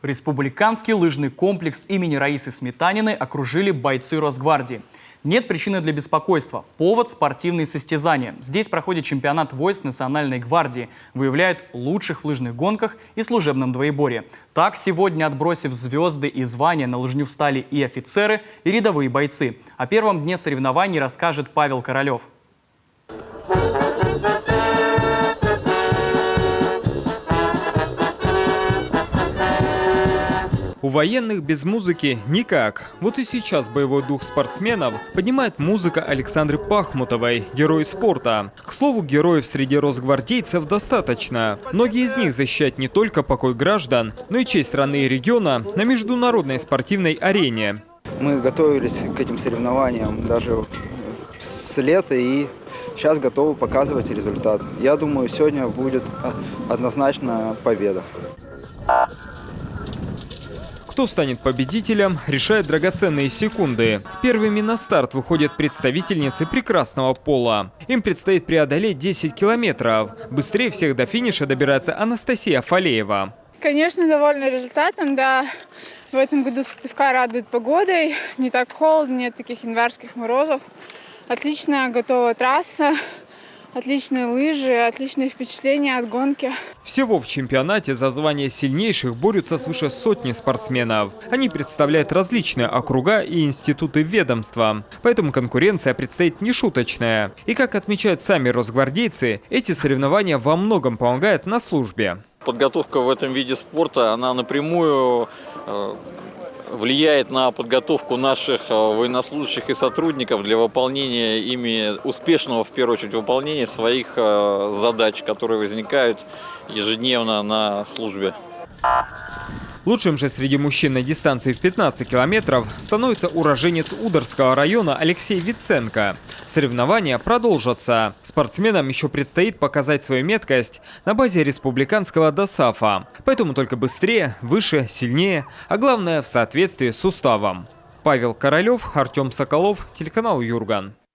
Республиканский лыжный комплекс имени Раисы Сметаниной окружили бойцы Росгвардии. Нет причины для беспокойства. Повод – спортивные состязания. Здесь проходит чемпионат войск Национальной гвардии. Выявляют лучших в лыжных гонках и служебном двоеборье. Так, сегодня, отбросив звезды и звания, на лыжню встали и офицеры, и рядовые бойцы. О первом дне соревнований расскажет Павел Королев. У военных без музыки никак. Вот и сейчас боевой дух спортсменов поднимает музыка Александры Пахмутовой, герой спорта. К слову, героев среди росгвардейцев достаточно. Многие из них защищают не только покой граждан, но и честь страны и региона на международной спортивной арене. Мы готовились к этим соревнованиям даже с лета и сейчас готовы показывать результат. Я думаю, сегодня будет однозначно победа. Кто станет победителем, решает драгоценные секунды. Первыми на старт выходят представительницы прекрасного пола. Им предстоит преодолеть 10 километров. Быстрее всех до финиша добирается Анастасия Фалеева. Конечно, довольна результатом, да. В этом году Сыктывкар радует погодой. Не так холодно, нет таких январских морозов. Отлично готова трасса. Отличные лыжи, отличные впечатления от гонки. Всего в чемпионате за звание сильнейших борются свыше сотни спортсменов. Они представляют различные округа и институты ведомства. Поэтому конкуренция предстоит нешуточная. И как отмечают сами росгвардейцы, эти соревнования во многом помогают на службе. Подготовка в этом виде спорта, она напрямую влияет на подготовку наших военнослужащих и сотрудников для выполнения ими успешного, в первую очередь, выполнения своих задач, которые возникают ежедневно на службе. Лучшим же среди мужчин на дистанции в 15 километров становится уроженец Ударского района Алексей Виценко. Соревнования продолжатся. Спортсменам еще предстоит показать свою меткость на базе республиканского ДОСААФа. Поэтому только быстрее, выше, сильнее, а главное в соответствии с уставом. Павел Королев, Артем Соколов, телеканал Юрган.